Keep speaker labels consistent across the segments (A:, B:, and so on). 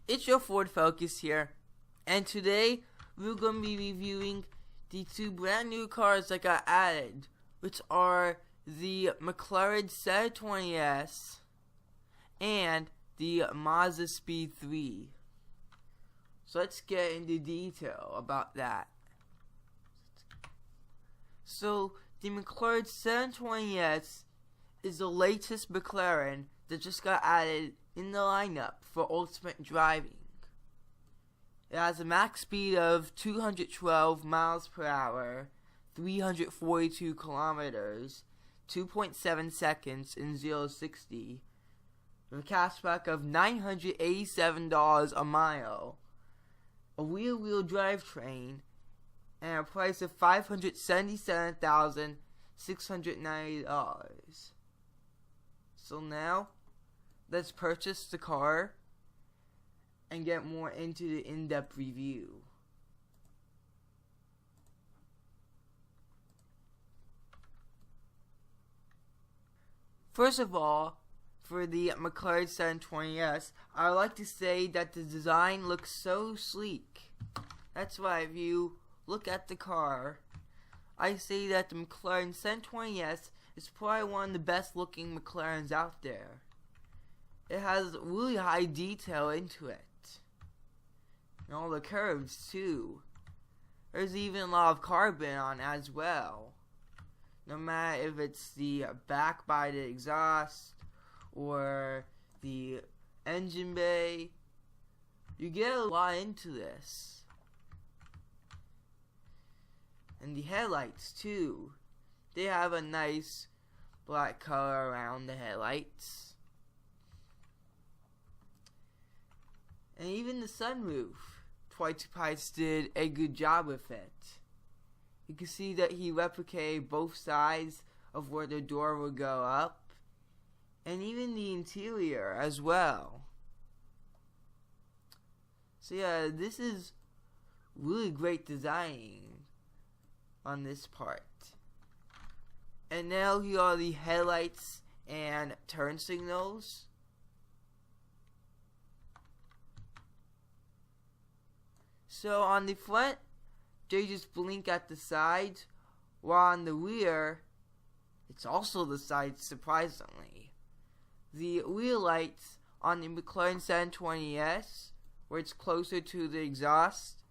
A: it's your Ford Focus here, and today we're going to be reviewing the two brand new cars that got added, which are the McLaren 720S and the Mazda Speed 3. So let's get into detail about that. So the McLaren 720S is the latest McLaren that just got added in the lineup for ultimate driving. It has a max speed of 212 miles per hour, 342 kilometers, 2.7 seconds in 0-60, with a cashback of $987 a mile, a wheel-wheel drivetrain, and a price of $577,690. So now, let's purchase the car and get more into the in-depth review. First of all, for the McLaren 720S, I would like to say that the design looks so sleek. That's why if you look at the car, I say that the McLaren 720S is probably one of the best looking McLarens out there. It has really high detail into it. And all the curves too. There's even a lot of carbon on as well. No matter if it's the back by the exhaust or the engine bay, you get a lot into this. And the headlights too. They have a nice black color around the headlights. And even the sunroof, Twice did a good job with it. You can see that he replicated both sides of where the door would go up, and even the interior as well. So yeah, this is really great designing on this part. And now here are the headlights and turn signals. So on the front, they just blink at the sides, while on the rear, it's also the sides, surprisingly. The rear lights on the McLaren 720S, where it's closer to the exhaust,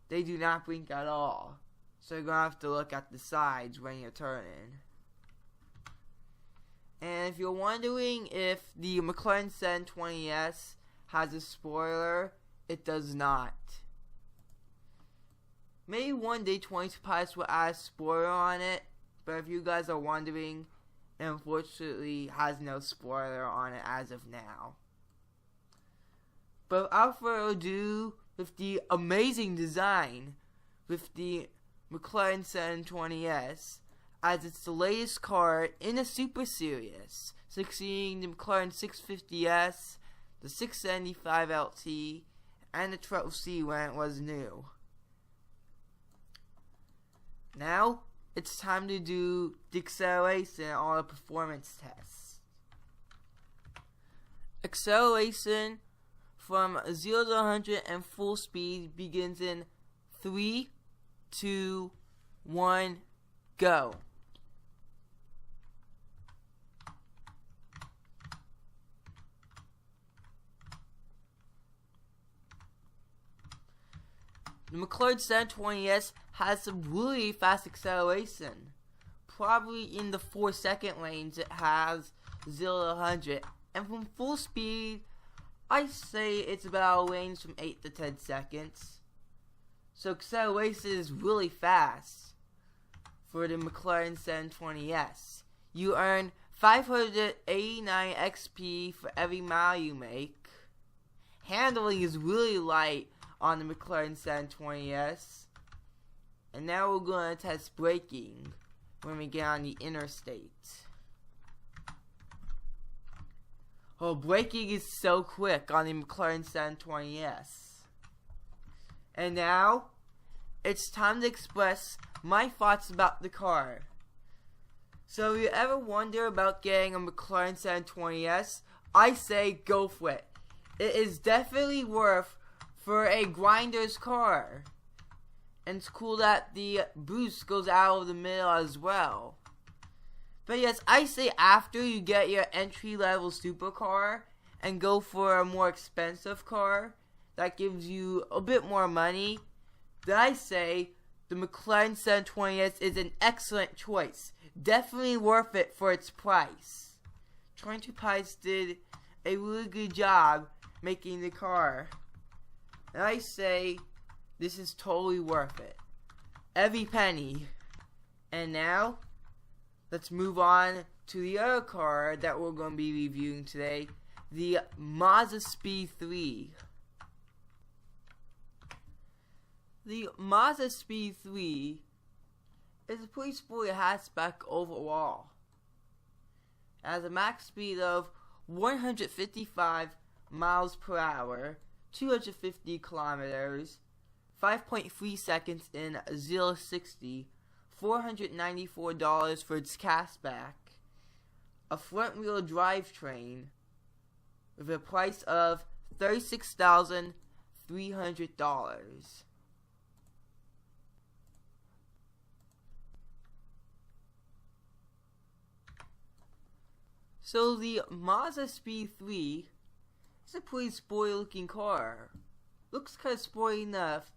A: they do not blink at all. So you're going to have to look at the sides when you're turning. And if you're wondering if the McLaren 720S has a spoiler, it does not. Maybe one day 20 Pies will add a spoiler on it, but if you guys are wondering, it unfortunately has no spoiler on it as of now. But without further ado, with the amazing design with the McLaren 720S, as it's the latest car in the Super Series, succeeding the McLaren 650S, the 675 LT, and the 12C when it was new. Now, it's time to do the acceleration and all the performance tests. Acceleration from 0 to 100 and full speed begins in 3, 2, 1, go. The McLaren 720S has some really fast acceleration. Probably in the 4-second range it has 0 to 100. And from full speed, I say it's about a range from 8 to 10 seconds. So acceleration is really fast for the McLaren 720S. You earn 589 XP for every mile you make. Handling is really light on the McLaren 720S. And now we're going to test braking when we get on the interstate. Oh, braking is so quick on the McLaren 720S. And now, it's time to express my thoughts about the car. So if you ever wonder about getting a McLaren 720S, I say go for it. it is definitely worth for a grinder's car. And it's cool that the boost goes out of the middle as well. But yes, I say after you get your entry-level supercar and go for a more expensive car that gives you a bit more money, then I say the McLaren 720S is an excellent choice. Definitely worth it for its price. 720S did a really good job making the car. And I say this is totally worth it. Every penny. And now, let's move on to the other car that we're going to be reviewing today. The Mazda Speed 3. The Mazda Speed 3 is a pretty sporty hatchback overall. It has a max speed of 155 miles per hour, 250 kilometers, 5.3 seconds in 0-60, $494 for its cashback, a front-wheel drivetrain with a price of $36,300. So the Mazda Speed 3 is a pretty sporty looking car. Looks kind of sporty enough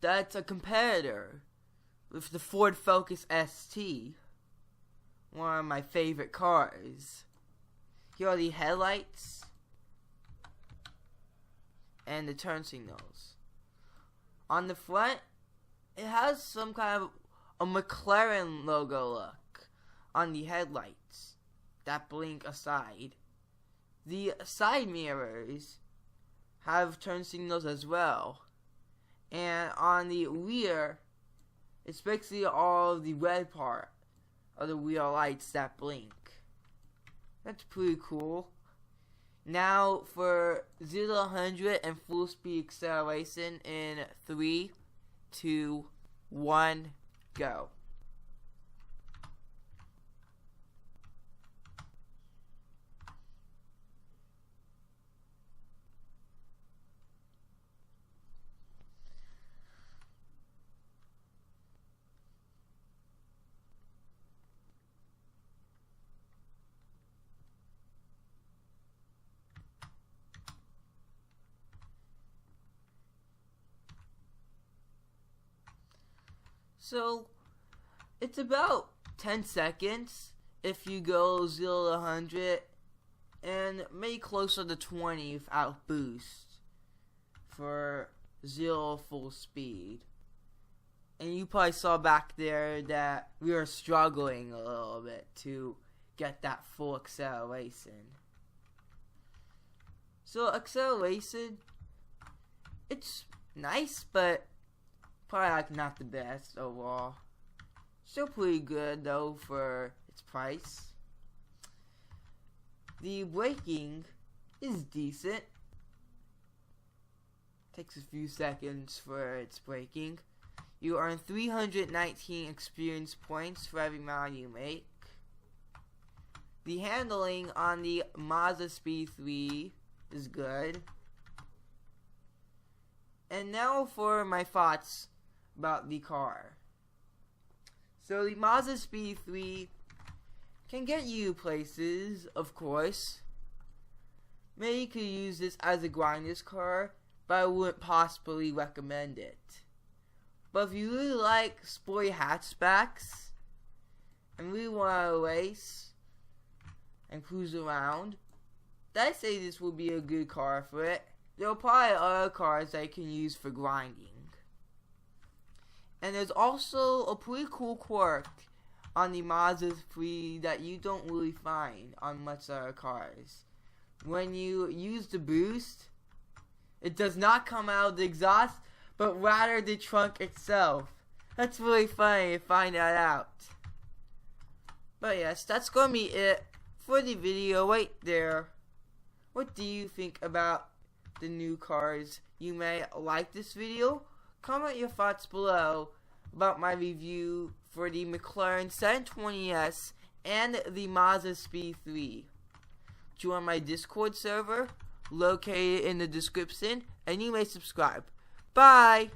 A: that it's a competitor with the Ford Focus ST, one of my favorite cars. Here are the headlights and the turn signals. On the front, it has some kind of a McLaren logo look on the headlights that blink aside. The side mirrors have turn signals as well. And on the rear, it's basically all the red part of the rear lights that blink. That's pretty cool. Now for 0-100 and full speed acceleration in 3, 2, 1, go. So, it's about 10 seconds if you go 0-100 and maybe closer to 20 without boost for 0 full speed. And you probably saw back there that we were struggling a little bit to get that full acceleration. So acceleration, it's nice, but probably like not the best overall. Still pretty good though for its price. The braking is decent. Takes a few seconds for its braking. You earn 319 experience points for every mile you make. The handling on the Mazda Speed 3 is good. And now for my thoughts about the car. So the Mazda Speed 3 can get you places, of course. Maybe you could use this as a grinder's car, but I wouldn't possibly recommend it. But if you really like sporty hatchbacks and really want to race and cruise around, then I say this would be a good car for it. There are probably other cars that you can use for grinding. And there's also a pretty cool quirk on the Mazda 3 that you don't really find on much other cars. When you use the boost, it does not come out of the exhaust, but rather the trunk itself. That's really funny to find that out. But yes, that's going to be it for the video right there. What do you think about the new cars? You may like this video. Comment your thoughts below about my review for the McLaren 720S and the Mazda Speed 3. Join my Discord server located in the description, and you may subscribe. Bye!